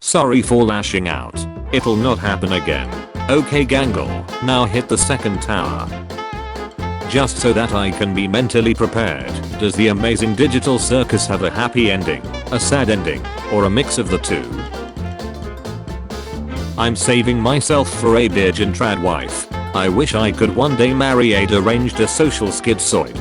Sorry for lashing out. It'll not happen again. Okay Gangle, now hit the second tower. Just so that I can be mentally prepared, does the amazing digital circus have a happy ending, a sad ending, or a mix of the two? I'm saving myself for a virgin trad wife. I wish I could one day marry a deranged asocial schizoid.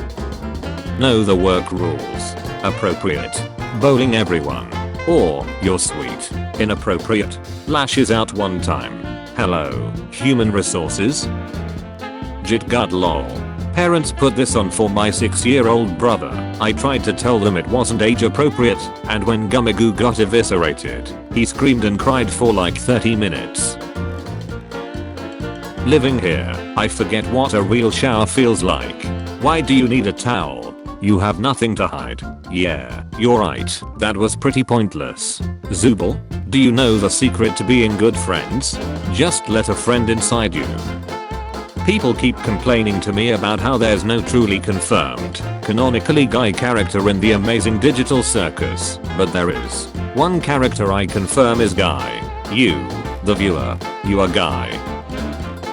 Know the work rules. Appropriate. Bowling everyone. Or, you're sweet. Inappropriate. Lashes out one time. Hello, human resources? Jitgud lol. Parents put this on for my 6-year-old brother. I tried to tell them it wasn't age appropriate, and when Gumagoo got eviscerated, he screamed and cried for like 30 minutes. Living here, I forget what a real shower feels like. Why do you need a towel? You have nothing to hide. Yeah, you're right, that was pretty pointless. Zooble, do you know the secret to being good friends? Just let a friend inside you. People keep complaining to me about how there's no truly confirmed, canonically guy character in the amazing digital circus, but there is. One character I confirm is Guy. You, the viewer, you are Guy.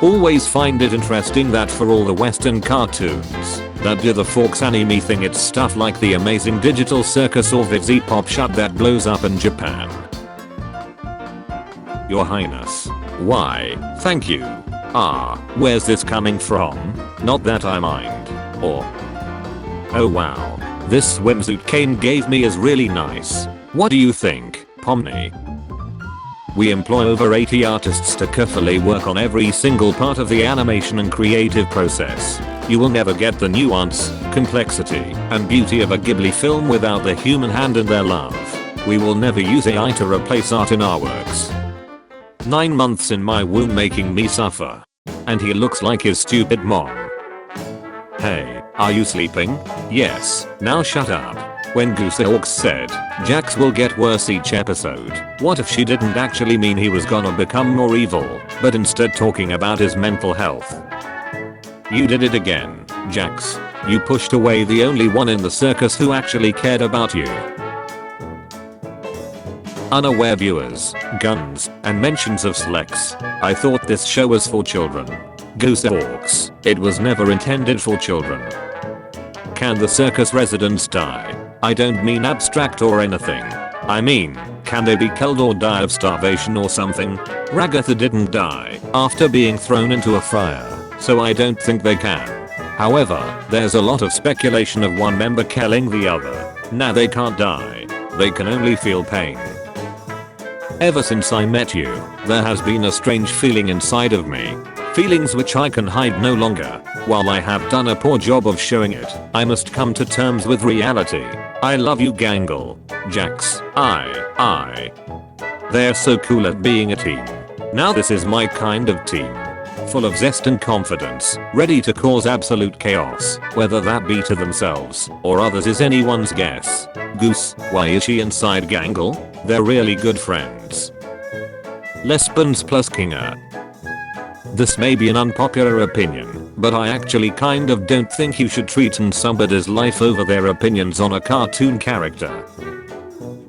Always find it interesting that for all the western cartoons that do the Fox anime thing, it's stuff like the amazing digital circus or Vizzy Pop Shut that blows up in Japan. Your Highness. Why, thank you. Where's this coming from? Not that I mind. Or... oh wow. This swimsuit Kane gave me is really nice. What do you think, Pomni? We employ over 80 artists to carefully work on every single part of the animation and creative process. You will never get the nuance, complexity, and beauty of a Ghibli film without the human hand and their love. We will never use AI to replace art in our works. 9 months in my womb making me suffer. And he looks like his stupid mom. Hey, are you sleeping? Yes, now shut up. When Goosehawks said, Jax will get worse each episode, what if she didn't actually mean he was gonna become more evil, but instead talking about his mental health? You did it again, Jax. You pushed away the only one in the circus who actually cared about you. Unaware viewers, guns, and mentions of sex. I thought this show was for children. Goosehawks, it was never intended for children. Can the circus residents die? I don't mean abstract or anything. I mean, can they be killed or die of starvation or something? Ragatha didn't die after being thrown into a fryer, so I don't think they can. However, there's a lot of speculation of one member killing the other. Now they can't die. They can only feel pain. Ever since I met you, there has been a strange feeling inside of me. Feelings which I can hide no longer. While I have done a poor job of showing it, I must come to terms with reality. I love you Gangle. Jax, They're so cool at being a team. Now this is my kind of team. Full of zest and confidence, ready to cause absolute chaos, whether that be to themselves or others is anyone's guess. Goose, why is she inside Gangle? They're really good friends. Lesbians plus Kinga. This may be an unpopular opinion, but I actually kind of don't think you should threaten somebody's life over their opinions on a cartoon character.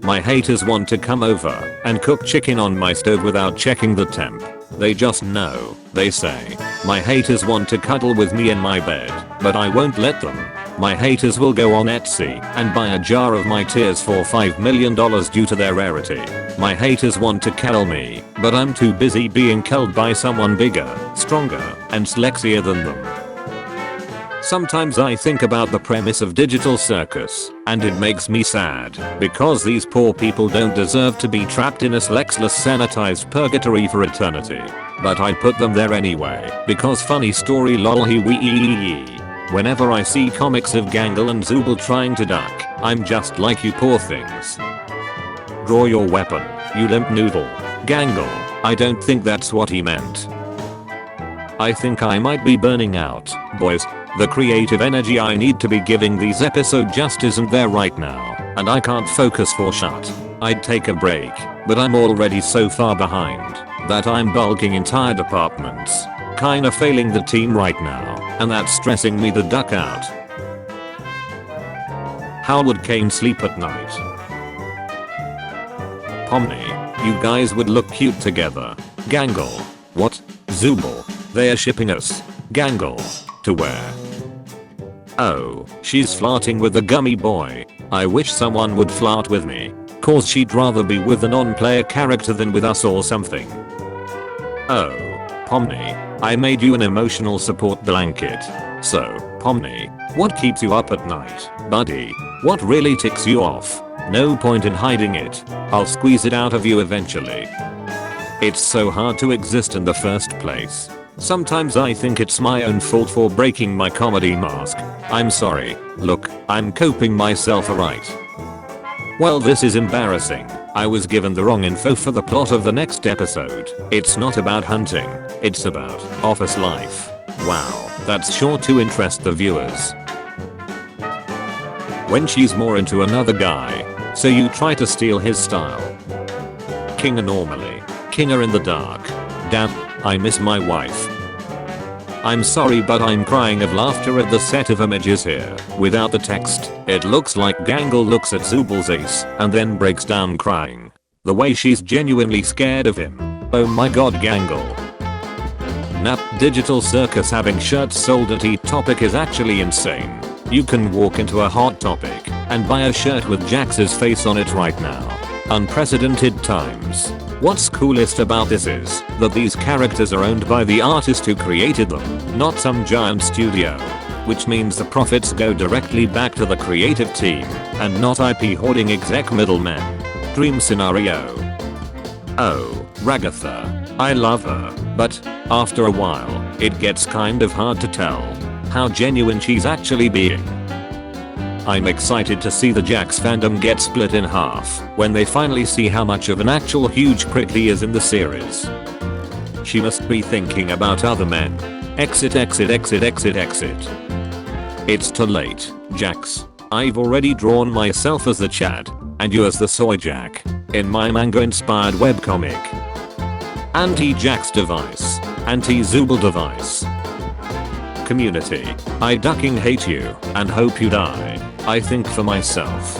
My haters want to come over and cook chicken on my stove without checking the temp. They just know, they say. My haters want to cuddle with me in my bed, but I won't let them. My haters will go on Etsy and buy a jar of my tears for $5 million due to their rarity. My haters want to kill me, but I'm too busy being killed by someone bigger, stronger, and sexier than them. Sometimes I think about the premise of digital circus, and it makes me sad, because these poor people don't deserve to be trapped in a sexless sanitized purgatory for eternity. But I put them there anyway, because funny story lol he wee. Whenever I see comics of Gangle and Zooble trying to duck, I'm just like you poor things. Draw your weapon, you limp noodle. Gangle, I don't think that's what he meant. I think I might be burning out, boys. The creative energy I need to be giving these episodes just isn't there right now, and I can't focus for shit. I'd take a break, but I'm already so far behind that I'm bulking entire departments. Kinda failing the team right now, and that's stressing me the duck out. How would Kane sleep at night? Pomni, You guys would look cute together. Gangle. What? Zooble. They're shipping us. Gangle. To where? Oh, she's flirting with the gummy boy. I wish someone would flirt with me. Cause she'd rather be with a non-player character than with us or something. Oh, Pomni. I made you an emotional support blanket. So, Pomni, what keeps you up at night, buddy? What really ticks you off? No point in hiding it. I'll squeeze it out of you eventually. It's so hard to exist in the first place. Sometimes I think it's my own fault for breaking my comedy mask. I'm sorry. Look, I'm coping myself alright. Well, this is embarrassing. I was given the wrong info for the plot of the next episode. It's not about hunting. It's about office life. Wow, that's sure to interest the viewers. When she's more into another guy, so you try to steal his style. Kinga normally. Kinga in the dark. Damn, I miss my wife. I'm sorry, but I'm crying of laughter at the set of images here. Without the text, it looks like Gangle looks at Zooble's ace and then breaks down crying. The way she's genuinely scared of him. Oh my god, Gangle. Nap, Digital Circus having shirts sold at Eat Topic is actually insane. You can walk into a Hot Topic and buy a shirt with Jax's face on it right now. Unprecedented times. What's coolest about this is that these characters are owned by the artist who created them, not some giant studio. Which means the profits go directly back to the creative team and not IP hoarding exec middlemen. Dream scenario. Oh, Ragatha. I love her, but after a while, it gets kind of hard to tell how genuine she's actually being. I'm excited to see the Jax fandom get split in half when they finally see how much of an actual huge prick he is in the series. She must be thinking about other men. Exit, exit, exit, exit, exit. It's too late, Jax. I've already drawn myself as the Chad, and you as the Soy Jack, in my manga-inspired webcomic. Anti-Jax device. Anti-Zooble device. Community, I ducking hate you and hope you die. I think for myself.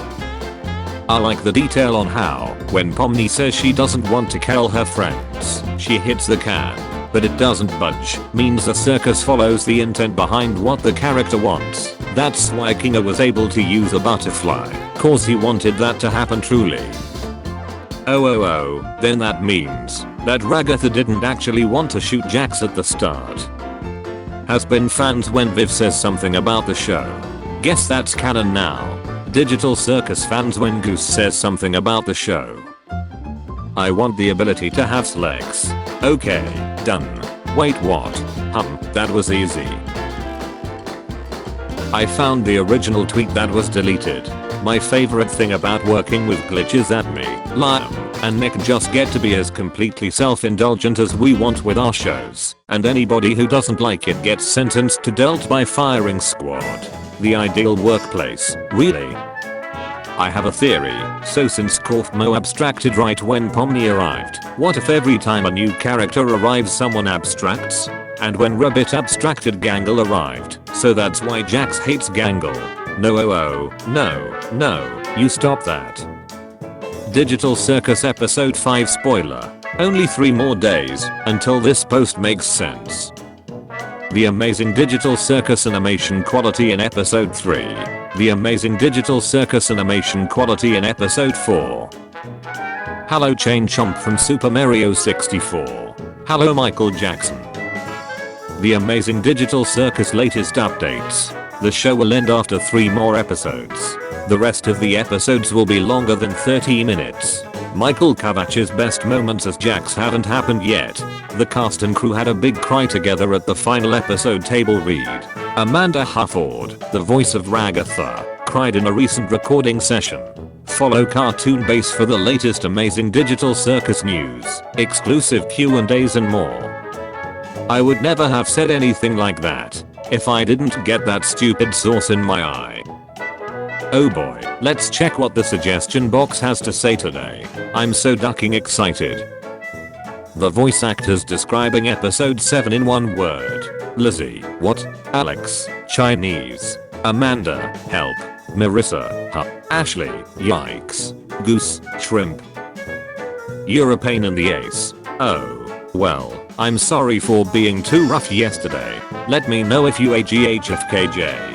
I like the detail on how, when Pomni says she doesn't want to kill her friends, she hits the can, but it doesn't budge, means the circus follows the intent behind what the character wants. That's why Kinga was able to use a butterfly, cause he wanted that to happen truly. Oh, then that means that Ragatha didn't actually want to shoot Jax at the start. Has been fans when Viv says something about the show. Guess that's canon now. Digital Circus fans when Goose says something about the show. I want the ability to have legs. Okay, done. Wait, what? That was easy. I found the original tweet that was deleted. My favorite thing about working with glitches at me, Liam, and Nick just get to be as completely self-indulgent as we want with our shows, and anybody who doesn't like it gets sentenced to dealt by firing squad. The ideal workplace, really. I have a theory, so since Korfmo abstracted right when Pomni arrived, what if every time a new character arrives someone abstracts? And when Rabbit abstracted Gangle arrived, so that's why Jax hates Gangle. No, no, you stop that. Digital Circus episode 5 spoiler. Only 3 more days until this post makes sense. The amazing Digital Circus animation quality in episode 3. The amazing Digital Circus animation quality in episode 4. Hello Chain Chomp from Super Mario 64. Hello Michael Jackson. The amazing Digital Circus latest updates. The show will end after 3 more episodes. The rest of the episodes will be longer than 30 minutes. Michael Kovach's best moments as Jax haven't happened yet. The cast and crew had a big cry together at the final episode table read. Amanda Hufford, the voice of Ragatha, cried in a recent recording session. Follow Cartoon Base for the latest amazing Digital Circus news, exclusive Q&As and more. I would never have said anything like that if I didn't get that stupid sauce in my eye. Oh boy, let's check what the suggestion box has to say today. I'm so ducking excited. The voice actors describing episode 7 in one word. Lizzie, what? Alex, Chinese. Amanda, help. Marissa, huh. Ashley, yikes. Goose, shrimp. You're a pain in the ace. Oh, well, I'm sorry for being too rough yesterday. Let me know if you AGHFKJ.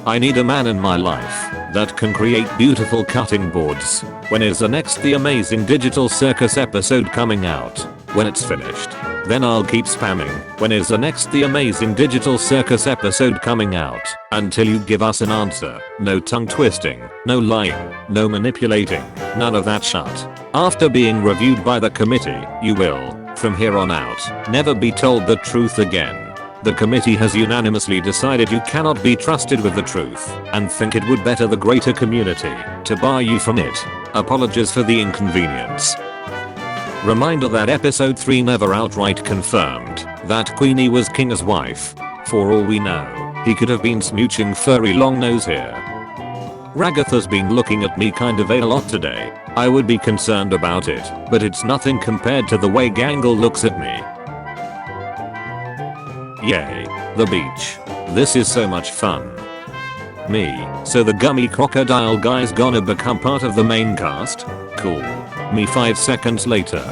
I need a man in my life that can create beautiful cutting boards. When is the next The Amazing Digital Circus episode coming out? When it's finished, then I'll keep spamming. When is the next The Amazing Digital Circus episode coming out? Until you give us an answer. No tongue twisting, no lying, no manipulating, none of that shit. After being reviewed by the committee, you will, from here on out, never be told the truth again. The committee has unanimously decided you cannot be trusted with the truth and think it would better the greater community to bar you from it. Apologies for the inconvenience. Reminder that episode 3 never outright confirmed that Queenie was King's wife. For all we know, he could have been smooching furry long nose here. Ragatha's been looking at me kind of a lot today. I would be concerned about it, but it's nothing compared to the way Gangle looks at me. Yay, the beach. This is so much fun. Me, so the gummy crocodile guy's gonna become part of the main cast? Cool. Me 5 seconds later.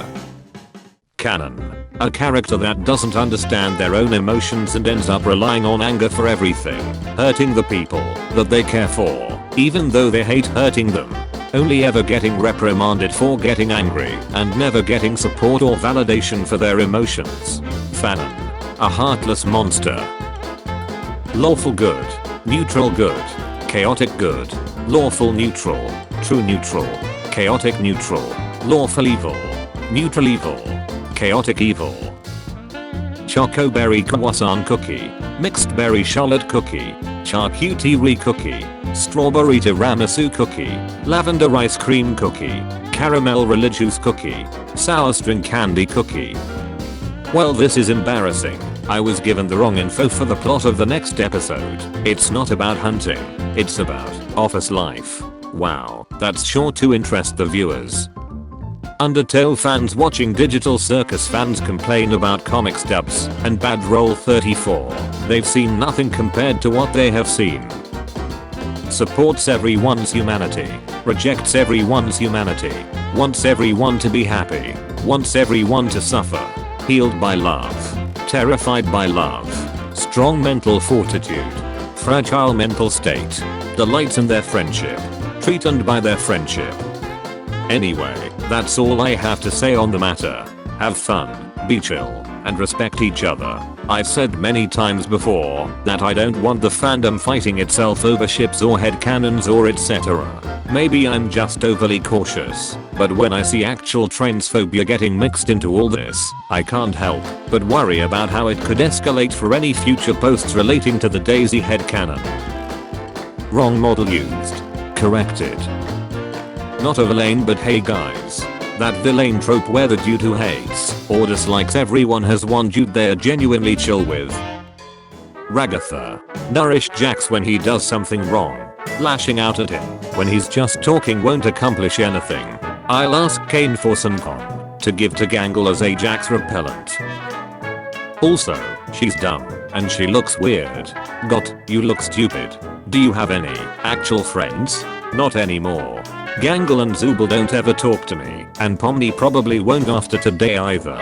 Canon. A character that doesn't understand their own emotions and ends up relying on anger for everything, hurting the people that they care for, even though they hate hurting them. Only ever getting reprimanded for getting angry and never getting support or validation for their emotions. Fandom. A heartless monster. Lawful good, neutral good, chaotic good, lawful neutral, true neutral, chaotic neutral, lawful evil, neutral evil, chaotic evil. Choco berry croissant cookie, mixed berry charlotte cookie, charcuterie cookie, strawberry tiramisu cookie, lavender ice cream cookie, caramel religious cookie, sour string candy cookie. Well, this is embarrassing. I was given the wrong info for the plot of the next episode. It's not about hunting, it's about office life. Wow, that's sure to interest the viewers. Undertale fans watching Digital Circus fans complain about comic stubs and bad roll 34. They've seen nothing compared to what they have seen. Supports everyone's humanity, rejects everyone's humanity, wants everyone to be happy, wants everyone to suffer, healed by love, terrified by love, strong mental fortitude, fragile mental state, delights in their friendship, treated by their friendship. Anyway, that's all I have to say on the matter. Have fun, be chill, and respect each other. I've said many times before that I don't want the fandom fighting itself over ships or headcanons or etc. Maybe I'm just overly cautious, but when I see actual transphobia getting mixed into all this, I can't help but worry about how it could escalate for any future posts relating to the Daisy headcanon. Wrong model used. Corrected. Not a villain, but hey guys. That villain trope where the dude who hates or dislikes everyone has one dude they're genuinely chill with. Ragatha. Nourish Jax when he does something wrong. Lashing out at him when he's just talking won't accomplish anything. I'll ask Kane for some con to give to Gangle as a Jax repellent. Also, she's dumb and she looks weird. You look stupid. Do you have any actual friends? Not anymore. Gangle and Zooble don't ever talk to me, and Pomni probably won't after today either.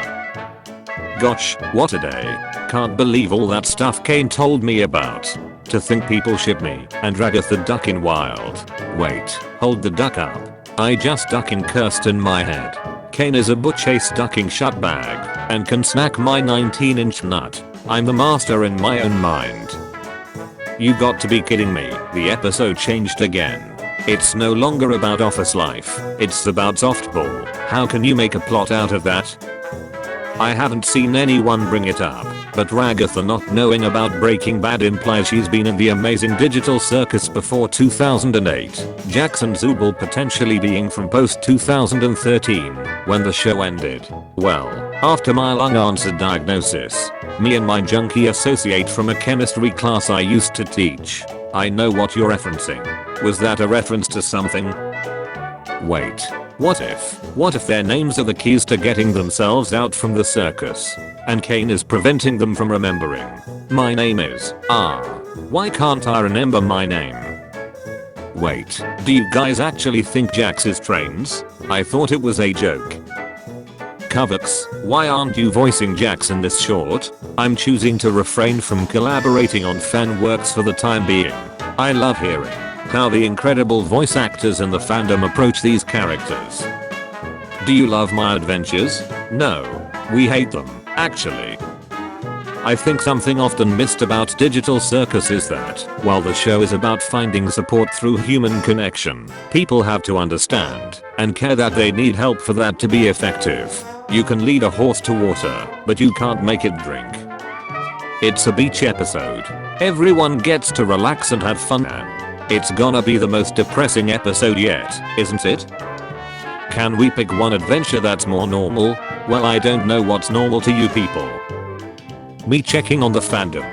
Gosh, what a day. Can't believe all that stuff Kane told me about. To think people ship me and Ragatha duck in wild. Wait, hold the duck up. I just duck in cursed in my head. Kane is a butch-ace ducking shut bag and can snack my 19-inch nut. I'm the master in my own mind. You got to be kidding me, the episode changed again. It's no longer about office life, it's about softball. How can you make a plot out of that? I haven't seen anyone bring it up, but Ragatha not knowing about Breaking Bad implies she's been in the Amazing Digital Circus before 2008. Jax and Zooble potentially being from post 2013, when the show ended. Well, after my long answered diagnosis, me and my junkie associate from a chemistry class I used to teach. I know what you're referencing. Was that a reference to something? Wait, what if their names are the keys to getting themselves out from the circus, and Kane is preventing them from remembering? My name is, why can't I remember my name? Wait, do you guys actually think Jax is trains? I thought it was a joke. Covux, why aren't you voicing Jax in this short? I'm choosing to refrain from collaborating on fan works for the time being. I love hearing how the incredible voice actors in the fandom approach these characters. Do you love my adventures? No. We hate them, actually. I think something often missed about Digital Circus is that, while the show is about finding support through human connection, people have to understand and care that they need help for that to be effective. You can lead a horse to water, but you can't make it drink. It's a beach episode. Everyone gets to relax and have fun, and it's gonna be the most depressing episode yet, isn't it? Can we pick one adventure that's more normal? Well, I don't know what's normal to you people. Me checking on the fandom.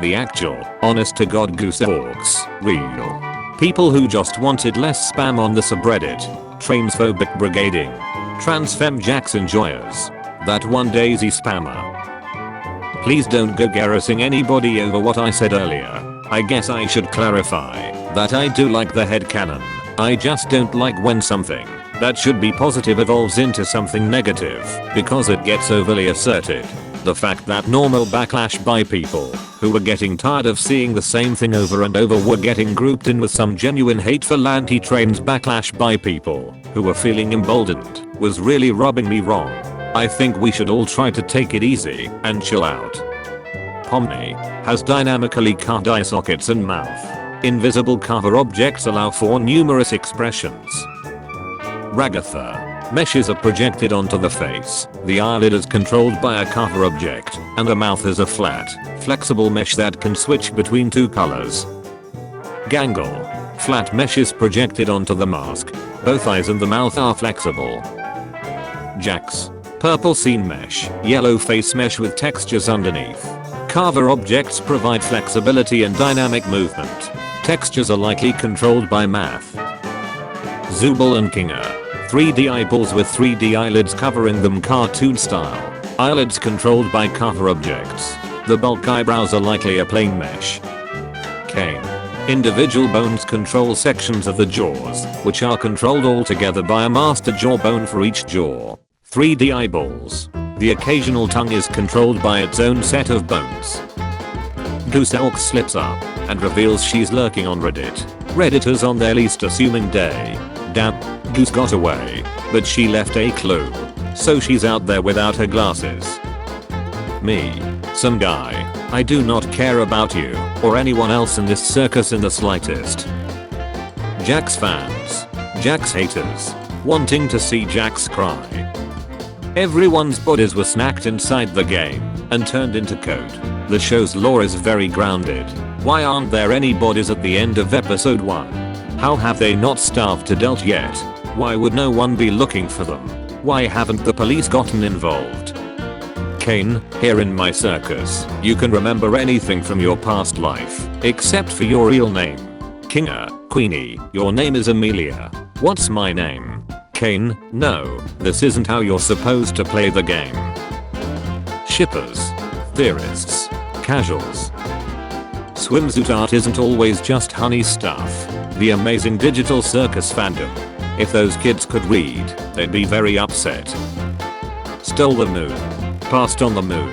The actual, honest to god goose orcs. Real. People who just wanted less spam on the subreddit. Transphobic brigading. Transfem Jax enjoyers. That one Daisy spammer. Please don't go garroting anybody over what I said earlier. I guess I should clarify that I do like the headcanon. I just don't like when something that should be positive evolves into something negative because it gets overly asserted. The fact that normal backlash by people who were getting tired of seeing the same thing over and over were getting grouped in with some genuine hateful anti-trans backlash by people who were feeling emboldened was really rubbing me wrong. I think we should all try to take it easy and chill out. Pomni has dynamically carved eye sockets and mouth. Invisible cover objects allow for numerous expressions. Ragatha. Meshes are projected onto the face. The eyelid is controlled by a cover object, and the mouth is a flat, flexible mesh that can switch between two colors. Gangle. Flat mesh is projected onto the mask. Both eyes and the mouth are flexible. Jax. Purple scene mesh, yellow face mesh with textures underneath. Carver objects provide flexibility and dynamic movement. Textures are likely controlled by math. Zubul and Kinga. 3D eyeballs with 3D eyelids covering them cartoon style. Eyelids controlled by cover objects. The bulk eyebrows are likely a plain mesh. Kane. Individual bones control sections of the jaws, which are controlled altogether by a master jawbone for each jaw. 3D eyeballs. The occasional tongue is controlled by its own set of bones. Goose Orc slips up and reveals she's lurking on Reddit. Redditors on their least assuming day. Damn, Goose got away, but she left a clue. So she's out there without her glasses. Me. Some guy. I do not care about you or anyone else in this circus in the slightest. Jax fans. Jax haters. Wanting to see Jax cry. Everyone's bodies were snacked inside the game and turned into code. The show's lore is very grounded. Why aren't there any bodies at the end of episode 1? How have they not starved to death yet? Why would no one be looking for them? Why haven't the police gotten involved? Kane, here in my circus, you can remember anything from your past life, except for your real name. Kinga, Queenie, your name is Amelia. What's my name? Kane, no, this isn't how you're supposed to play the game. Shippers. Theorists. Casuals. Swimsuit art isn't always just honey stuff. The amazing Digital Circus fandom. If those kids could read, they'd be very upset. Stole the moon. Passed on the moon.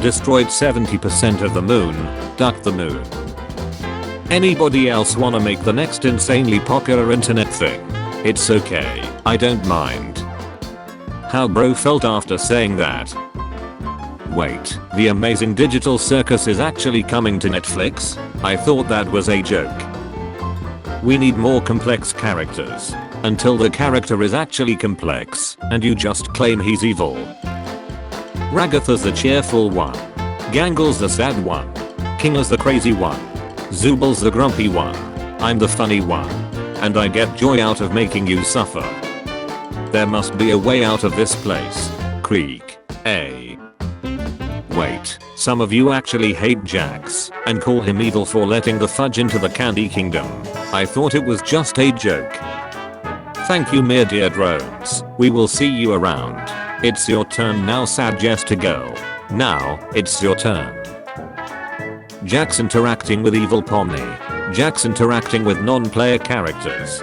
Destroyed 70% of the moon. Ducked the moon. Anybody else wanna make the next insanely popular internet thing? It's okay, I don't mind. How bro felt after saying that. Wait, the amazing Digital Circus is actually coming to Netflix? I thought that was a joke. We need more complex characters. Until the character is actually complex, and you just claim he's evil. Ragatha's the cheerful one. Gangle's the sad one. Kinga's the crazy one. Zubul's the grumpy one. I'm the funny one. And I get joy out of making you suffer. There must be a way out of this place. Creek. Wait, some of you actually hate Jax and call him evil for letting the fudge into the Candy Kingdom. I thought it was just a joke. Thank you, mere dear drones. We will see you around. It's your turn now, sad Jess to go. Now, it's your turn. Jax interacting with evil Pomni. Jax interacting with non-player characters.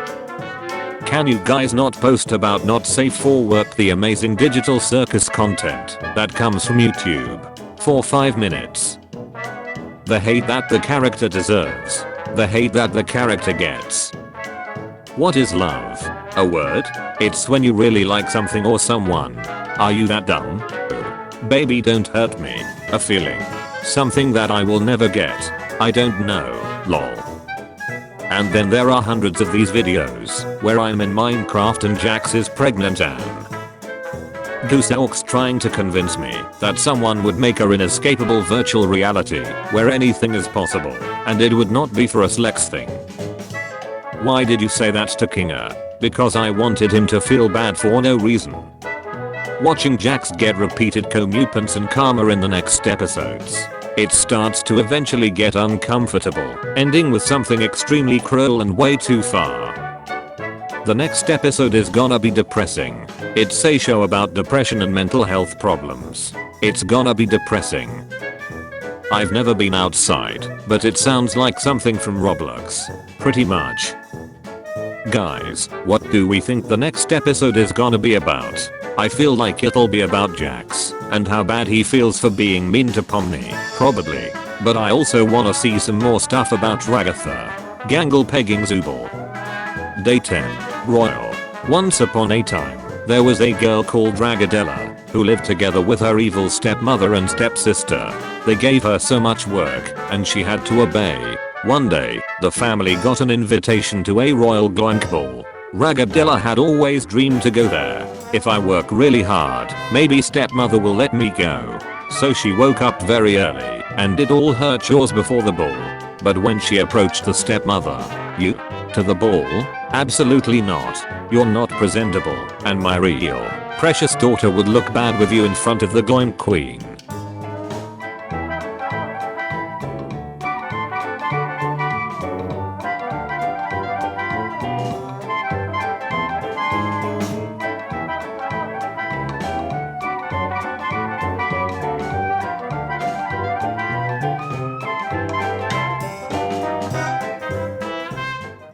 Can you guys not post about not safe for work, the amazing digital circus content that comes from YouTube for 5 minutes? The hate that the character deserves. The hate that the character gets. What is love? A word? It's when you really like something or someone. Are you that dumb? Baby, don't hurt me. A feeling. Something that I will never get. I don't know. Lol. And then there are hundreds of these videos where I'm in Minecraft and Jax is pregnant and Gooseox trying to convince me that someone would make her inescapable virtual reality where anything is possible and it would not be for us Lex thing. Why did you say that to Kinga? Because I wanted him to feel bad for no reason. Watching Jax get repeated comeuppance and karma in the next episodes. It starts to eventually get uncomfortable, ending with something extremely cruel and way too far. The next episode is gonna be depressing. It's a show about depression and mental health problems. It's gonna be depressing. I've never been outside, but it sounds like something from Roblox. Pretty much. Guys, what do we think the next episode is gonna be about? I feel like it'll be about Jax and how bad he feels for being mean to Pomni, probably. But I also wanna see some more stuff about Ragatha. Gangle pegging Zubal. Day 10. Royal. Once upon a time, there was a girl called Ragadella who lived together with her evil stepmother and stepsister. They gave her so much work and she had to obey. One day, the family got an invitation to a royal gloink ball. Ragadella had always dreamed to go there. If I work really hard, maybe stepmother will let me go. So she woke up very early and did all her chores before the ball. But when she approached the stepmother, "You? To the ball? Absolutely not. You're not presentable, and my real, precious daughter would look bad with you in front of the gloink queen."